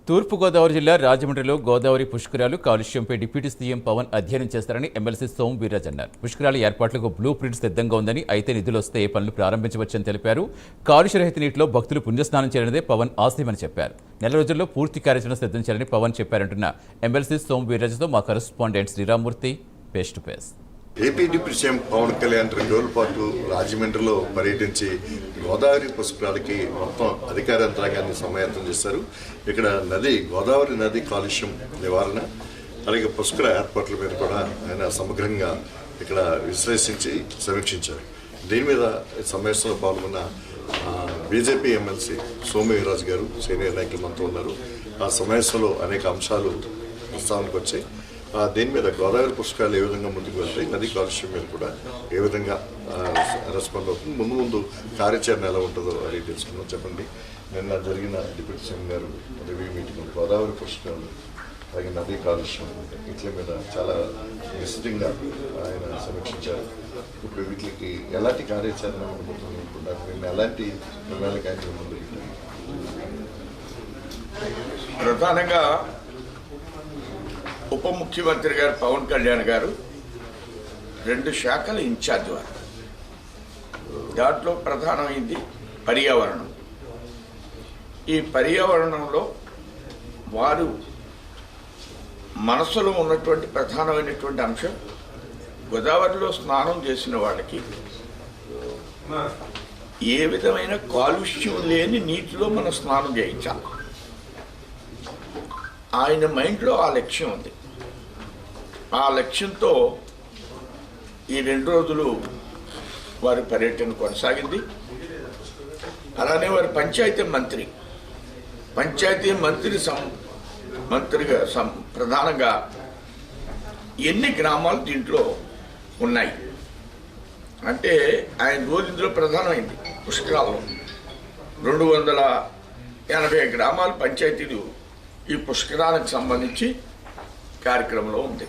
తూర్పుగోదావరి జిల్లా రాజమండ్రిలో గోదావరి పుష్కరాలు కాలుష్యంపై డిప్యూటీ సీఎం పవన్ అధ్యయనం చేస్తారని ఎమ్మెల్సీ సోము వీర్రాజు అన్నారు. పుష్కరాల ఏర్పాట్లకు బ్లూ ప్రింట్ సిద్ధంగా ఉందని, అయితే నిధులు వస్తే పనులు ప్రారంభించవచ్చని తెలిపారు. కాలుష్యరహిత నీటిలో భక్తులు పుణ్యస్నానం చేయాలనేదే పవన్ ఆశయమని చెప్పారు. నెల రోజుల్లో పూర్తి కార్యాచరణ సిద్ధం చేయాలని పవన్ చెప్పారంటున్న ఎమ్మెల్సీ సోము వీర్రాజుతో మా correspondent Sriramamurthy face to face. AP deputy CM Pawan Kalyan 2 రోజుల పాటు రాజమండ్రిలో పర్యటించి గోదావరి పుష్కరాలకి మొత్తం అధికార యంత్రాంగాన్ని సమాయత్తం చేశారు. ఇక్కడ గోదావరి నది కాలుష్యం నివారణ అలాగే పుష్కర ఏర్పాట్ల మీద కూడా ఆయన సమగ్రంగా ఇక్కడ విశ్లేషించి సమీక్షించారు. దీని మీద సమావేశంలో పాల్గొన్న బీజేపీ ఎమ్మెల్సీ సోము వీర్రాజు గారు సీనియర్ నాయకులు మనతో ఉన్నారు. ఆ సమావేశంలో అనేక అంశాలు ప్రస్తావనకు వచ్చాయి. దీని మీద గోదావరి పుష్కరాలు ఏ విధంగా ముందుకు వెళ్తాయి, నది కాలుష్యం మీద కూడా ఏ విధంగా రెస్పాండ్ అవుతుంది, ముందు కార్యాచరణ ఎలా ఉంటుందో అది తెలుసుకుందాం. చెప్పండి, నిన్న జరిగిన డిప్యూటీ సీఎం గారు రివ్యూ మీటింగ్ గోదావరి పుష్కరాలు అలాగే నదీ కాలుష్యం వీటి మీద చాలా విస్తృతంగా ఆయన సమీక్షించారు. ఇప్పుడు వీటికి ఎలాంటి కార్యాచరణ ఉండబోతుంది అనుకుంటారు, నిన్న ఎలాంటి నిర్ణయాలకు ఆయన ముందుకు ప్రధానంగా ఉప ముఖ్యమంత్రి గారు పవన్ కళ్యాణ్ గారు 2 శాఖల ఇన్ఛార్జ్ వారు. దాంట్లో ప్రధానమైంది పర్యావరణం. ఈ పర్యావరణంలో వారు మనసులో ఉన్నటువంటి ప్రధానమైనటువంటి అంశం గోదావరిలో స్నానం చేసిన వాళ్ళకి ఏ విధమైన కాలుష్యం లేని నీటిలో మనం స్నానం చేయించాలి. ఆయన మైండ్లో ఆ లక్ష్యం ఉంది. ఆ లక్ష్యంతో ఈ 2 రోజులు వారి పర్యటన కొనసాగింది. అలానే వారి పంచాయతీ మంత్రిగా ప్రధానంగా ఎన్ని గ్రామాలు దీంట్లో ఉన్నాయి అంటే ఆయన రోజు ఇందులో ప్రధానమైంది. పుష్కరాల్లో 280 గ్రామాల పంచాయతీలు ఈ పుష్కరాలకు సంబంధించి కార్యక్రమంలో ఉంది.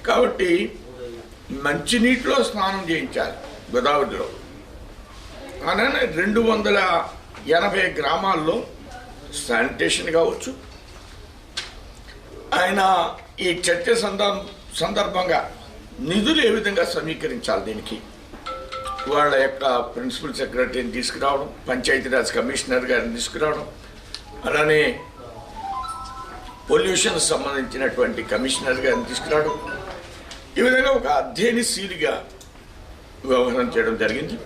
కాబట్టి మంచినీటిలో స్నానం చేయించాలి గోదావరిలో. అలానే 280 గ్రామాల్లో శానిటేషన్ కావచ్చు. ఆయన ఈ చర్చ సందర్భంగా నిధులు ఏ విధంగా సమీకరించాలి, దీనికి వాళ్ళ యొక్క ప్రిన్సిపల్ సెక్రటరీని తీసుకురావడం, పంచాయతీరాజ్ కమిషనర్ గారిని తీసుకురావడం, అలానే పొల్యూషన్ సంబంధించినటువంటి కమిషనర్ గారిని తీసుకురావడం, ఈ విధంగా ఒక అధ్యయనశీలిగా వ్యవహారం చేయడం జరిగింది.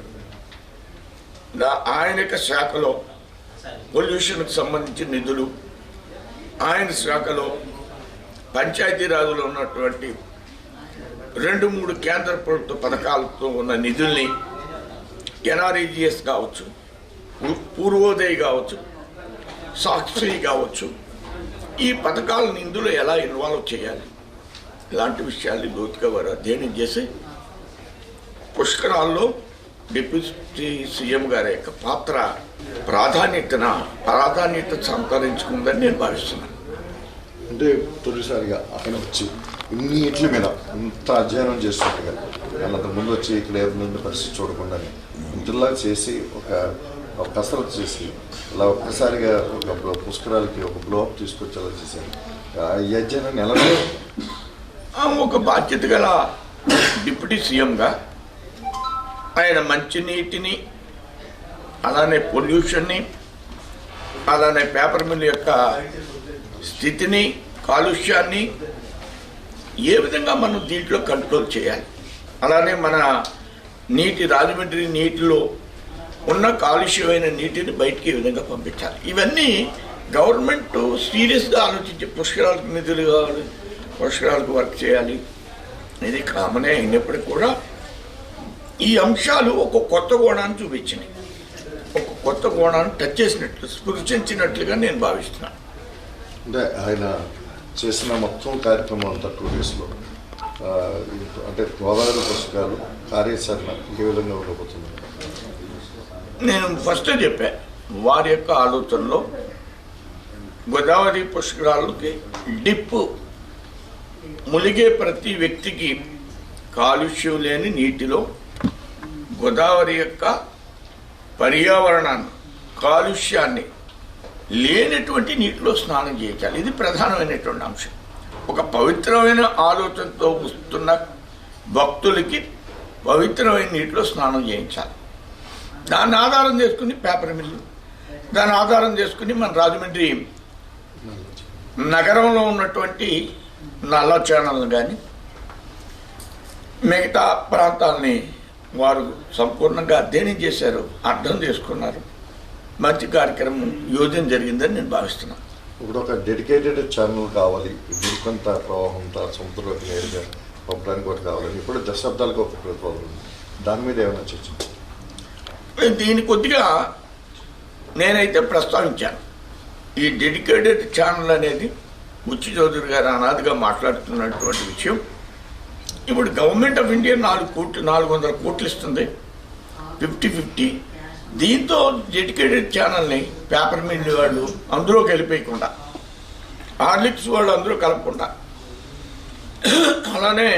ఆయన యొక్క శాఖలో పొల్యూషన్కు సంబంధించిన నిధులు, ఆయన శాఖలో పంచాయతీరాజులో ఉన్నటువంటి 2-3 కేంద్ర ప్రభుత్వ పథకాలతో ఉన్న నిధుల్ని ఎన్ఆర్ఈజీఎస్ కావచ్చు, పూర్వోదయ్ కావచ్చు, సాక్షి కావచ్చు, ఈ పథకాలను ఇందులో ఎలా ఇన్వాల్వ్ చేయాలి, ఇలాంటి విషయాల్ని లోతుగా వారు అధ్యయనం చేసి పుష్కరాల్లో డిప్యూటీ సీఎం గారి యొక్క పాత్ర ప్రాధాన్యత సంతరించుకుందని నేను భావిస్తున్నాను. అంటే తొలిసారిగా అతను వచ్చి ఇన్నిట్ల మీద ఇంత అధ్యయనం చేసినట్టుగా వాళ్ళంత ముందు వచ్చి ఇక్కడ ఎవరి పరిస్థితి చూడకుండానే ఇంతలా చేసి ఒక కసరత్తు చేసి ఇలా ఒక్కసారిగా ఒక పుష్కరాలకి ఒక బ్లోఅప్ తీసుకొచ్చేలా చేశారు. ఈ అధ్యయనాన్ని ఎలా ఒక బాధ్యత గల డిప్యూటీ సీఎంగా ఆయన మంచినీటిని, అలానే పొల్యూషన్ని, అలానే పేపర్ మిల్ యొక్క స్థితిని, కాలుష్యాన్ని ఏ విధంగా మనం దీంట్లో కంట్రోల్ చేయాలి, అలానే మన రాజమండ్రి నీటిలో ఉన్న కాలుష్యమైన నీటిని బయటికి ఏ విధంగా పంపించాలి, ఇవన్నీ గవర్నమెంట్ సీరియస్గా ఆలోచించి పుష్కరాలకు నిధులు కావాలి, పుష్కరాలకు వర్క్ చేయాలి. ఇది కామనే అయినప్పటికీ కూడా ఈ అంశాలు ఒక కొత్త కోణాన్ని చూపించినాయి, ఒక కొత్త కోణాన్ని టచ్ చేసినట్లు, స్పృశించినట్లుగా నేను భావిస్తున్నాను. అంటే ఆయన చేసిన మొత్తం కార్యక్రమం అంతా 2 డేస్లో అంటే గోదావరి పుష్కరాలు కార్యాచరణ ఏ విధంగా ఉండబోతుంది? నేను ఫస్ట్ చెప్పాను, వారి యొక్క ఆలోచనలో గోదావరి పుష్కరాలకి డిప్ ములిగే ప్రతి వ్యక్తికి కాలుష్యం లేని నీటిలో గోదావరి యొక్క పర్యావరణాన్ని, కాలుష్యాన్ని లేనటువంటి నీటిలో స్నానం చేయించాలి. ఇది ప్రధానమైనటువంటి అంశం. ఒక పవిత్రమైన ఆలోచనతో వస్తున్న భక్తులకి పవిత్రమైన నీటిలో స్నానం చేయించాలి. దాన్ని ఆధారం చేసుకుని పేపర్ మిల్లు, దాన్ని ఆధారం చేసుకుని మన రాజమండ్రి నగరంలో ఉన్నటువంటి నల్ల ఛానల్ని కానీ మిగతా ప్రాంతాలని వారు సంపూర్ణంగా అధ్యయనం చేశారు, అర్థం చేసుకున్నారు. మంచి కార్యక్రమం యోజన జరిగిందని నేను భావిస్తున్నాను. ఇప్పుడు ఒక డెడికేటెడ్ ఛానల్ కావాలి, కొంత ప్రవాహంతో సముద్రంలోకి నేరుగా పంపడానికి ఒకటి కావాలని ఇప్పుడు దశాబ్దాలకు ఒక ప్రతిపాదన ఉంది. దాని మీద ఏమైనా చర్చించారు? దీని కొద్దిగా నేనైతే ప్రస్తావించాను. ఈ డెడికేటెడ్ ఛానల్ అనేది బుచ్చి చౌదరి గారు అనాదిగా మాట్లాడుతున్నటువంటి విషయం. ఇప్పుడు గవర్నమెంట్ ఆఫ్ ఇండియా 400 కోట్లు ఇస్తుంది, 50-50. దీంతో డెడికేటెడ్ ఛానల్ని పేపర్ మిల్ వాళ్ళు అందులో కలిపేయకుండా, హార్లిక్స్ వాళ్ళు అందులో కలపకుండా, అలానే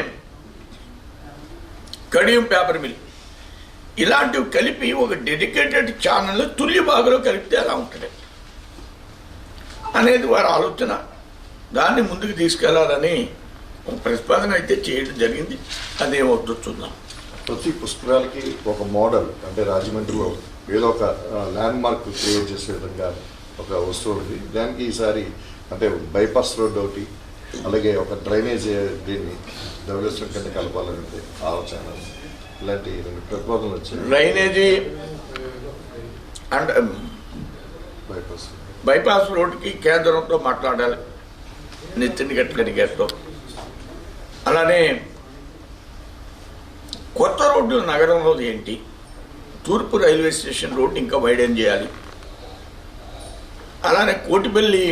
కడియం పేపర్ మిల్ ఇలాంటివి కలిపి ఒక డెడికేటెడ్ ఛానల్ తుల్లి బాగులో కలిపితే ఎలా ఉంటుంది అనేది వారి ఆలోచన. దాన్ని ముందుకు తీసుకెళ్లాలని ఒక ప్రతిపాదన అయితే చేయడం జరిగింది. అదేమవుతుందో చూద్దాం. ప్రతి పుష్కరాలకి ఒక మోడల్, అంటే రాజమండ్రిలో ఏదో ఒక ల్యాండ్ మార్క్ క్రియేట్ చేసే విధంగా ఒక వస్తువు ఉంది. దానికి ఈసారి అంటే బైపాస్ రోడ్ ఒకటి, అలాగే ఒక డ్రైనేజ్ దీన్ని ధవళేశ్వరం కింద కలపాలంటే ఆలోచన. ఇలాంటి 2 ప్రతిపాదనలు వచ్చాయి. డ్రైనేజీ అండ్ బైపాస్ రోడ్కి కేంద్రంతో మాట్లాడాలి, నితిన్ గడ్కరీ గారితో. అలానే కొత్త రోడ్డు నగరంలో ఏంటి, తూర్పు రైల్వే స్టేషన్ రోడ్డు ఇంకా వైడెన్ చేయాలి. అలానే కోటిపల్లి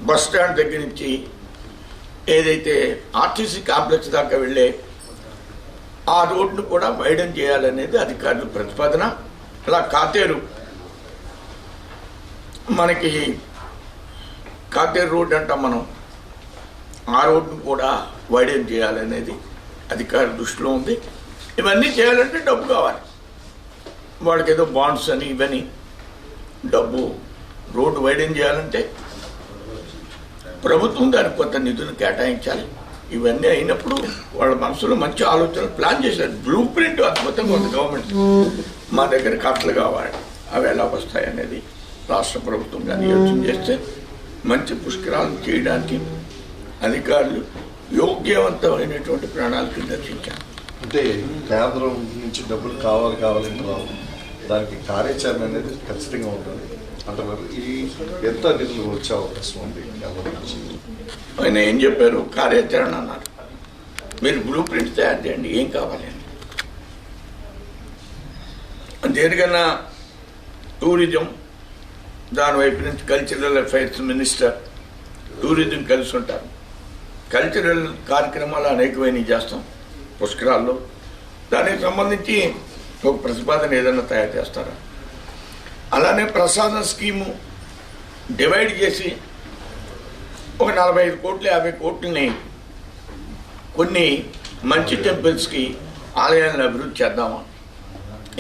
బస్ స్టాండ్ దగ్గర నుంచి ఏదైతే ఆర్టీసీ కాంప్లెక్స్ దాకా వెళ్ళే ఆ రోడ్డును కూడా వైడెన్ చేయాలనేది అధికారుల ప్రతిపాదన. అలా కాతేరు, మనకి కాతేరు రోడ్ అంటాం మనం, ఆ రోడ్డును కూడా వైడెన్ చేయాలనేది అధికారుల దృష్టిలో ఉంది. ఇవన్నీ చేయాలంటే డబ్బు కావాలి. వాళ్ళకి ఏదో బాండ్స్ అని ఇవని డబ్బు. రోడ్డు వైడెన్ చేయాలంటే ప్రభుత్వం దానికి కొంత నిధులు కేటాయించాలి. ఇవన్నీ అయినప్పుడు వాళ్ళ మనసులో మంచి ఆలోచన ప్లాన్ చేశారు. బ్లూ ప్రింట్ అద్భుతంగా ఉంది గవర్నమెంట్. మా దగ్గర కట్టలు కావాలి, అవి ఎలా వస్తాయి అనేది రాష్ట్ర ప్రభుత్వం కానీ యోచన చేస్తే మంచి పుష్కరాలను చేయడానికి అధికారులు యోగ్యవంతమైనటువంటి ప్రణాళికలు దర్శించారు. అంటే కేంద్రం నుంచి డబ్బులు కావాలంటే దానికి కార్యాచరణ అనేది ఖచ్చితంగా ఉంటుంది అంటున్నారు. ఈ ఎంత నిధులు వచ్చే అవకాశం ఉంది కేంద్రం నుంచి? ఆయన ఏం చెప్పారు? కార్యాచరణ అన్నారు. మీరు బ్లూ ప్రింట్ తయారు చేయండి, ఏం కావాలి అని. దేనికన్నా టూరిజం, దాని వైపు నుంచి కల్చరల్ అఫైర్స్ మినిస్టర్, టూరిజం కలిసి ఉంటారు. కల్చరల్ కార్యక్రమాలు అనేకమైనవి చేస్తాం పుష్కరాల్లో. దానికి సంబంధించి ఒక ప్రతిపాదన ఏదైనా తయారు చేస్తారా? అలానే ప్రసాదం స్కీము డివైడ్ చేసి ఒక 45 కోట్లు 50 కోట్లని కొన్ని మంచి టెంపుల్స్కి ఆలయాలను అభివృద్ధి చేద్దామా.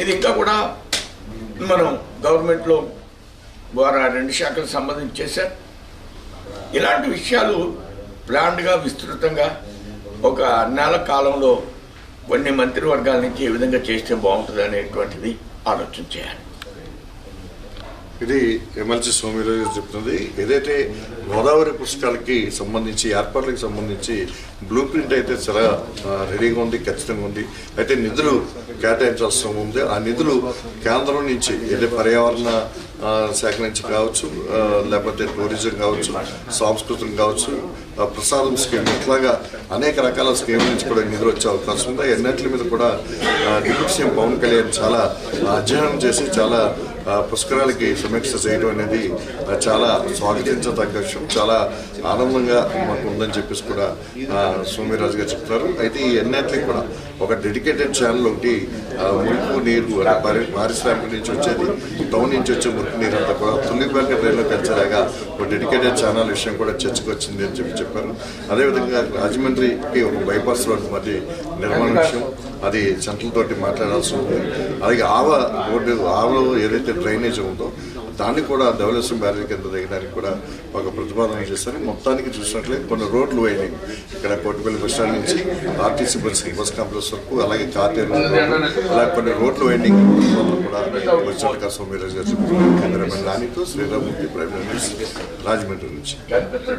ఇది ఇంకా కూడా మనం గవర్నమెంట్లో ద్వారా 2 శాఖలకు సంబంధించి చేశారు. ఇలాంటి విషయాలు ప్లాన్డ్గా విస్తృతంగా ఒక నెల కాలంలో కొన్ని మంత్రివర్గాల నుంచి ఏ విధంగా చేస్తే బాగుంటుంది అనేటువంటిది ఆలోచన చేయాలి. ఇది ఎమ్మెల్సీ సోమిరాజు చెప్తుంది. ఏదైతే గోదావరి పుష్కరాలకి సంబంధించి ఏర్పాట్లకు సంబంధించి బ్లూ ప్రింట్ అయితే చాలా రెడీగా ఉంది, ఖచ్చితంగా ఉంది. అయితే నిధులు కేటాయించాల్సిన ఉంది. ఆ నిధులు కేంద్రం నుంచి ఏదైతే పర్యావరణ శాఖ నుంచి కావచ్చు, లేకపోతే టూరిజం కావచ్చు, సాంస్కృతికం కావచ్చు, ప్రసాదం స్కీమ్, ఇట్లాగా అనేక రకాల స్కీమ్ నుంచి కూడా నిధులు వచ్చే అవకాశం ఉంది. అన్నింటి మీద కూడా డిప్యూటీ సీఎం పవన్ కళ్యాణ్ చాలా అధ్యయనం చేసి చాలా పుష్కరాలకి సమీక్ష చేయడం అనేది చాలా స్వాగతించదగ్గ విషయం. చాలా ఆనందంగా మాకు ఉందని చెప్పేసి కూడా సోమిరాజు గారు చెప్తున్నారు. అయితే ఈ అన్నింటికి కూడా ఒక డెడికేటెడ్ ఛానల్ ఒకటి, మురుకు నీరు పారిశ్రామిక నుంచి వచ్చేది, టౌన్ నుంచి వచ్చే మురుకు నీరు అంతా కూడా తుల్లిపల్లి రైల్లో కలిసేలాగా ఒక డెడికేటెడ్ ఛానల్ విషయం కూడా చర్చకు వచ్చింది అని చెప్పారు. అదేవిధంగా రాజమండ్రికి ఒక బైపాస్ రోడ్డు మరి నిర్మాణ విషయం, అది సెంట్రల్ తోటి మాట్లాడాల్సి ఉంది. అలాగే ఆవ రోడ్డు, ఆవలో ఏదైతే డ్రైనేజ్ ఉందో దాన్ని కూడా ధవళేశ్వరం బ్యారేజ్ కింద దిగడానికి కూడా ఒక ప్రతిపాదన చేశారు. మొత్తానికి చూసినట్లయితే కొన్ని రోడ్లు అయినాయి. ఇక్కడ కోటిపల్లి బస్ స్టాండ్ నుంచి ఆర్టీసీ బస్ కాంప్లెక్స్ వరకు, అలాగే కార్తీర్ అలాగే కొన్ని రోడ్లు వైండింగ్ కూడా వచ్చినట్టుగా సోమవీరాజు గారు చెప్తున్నారు. కెమెరామెన్ రాణితో శ్రీరామూర్తి, ప్రైమ్ మినిస్టర్, రాజమండ్రి నుంచి.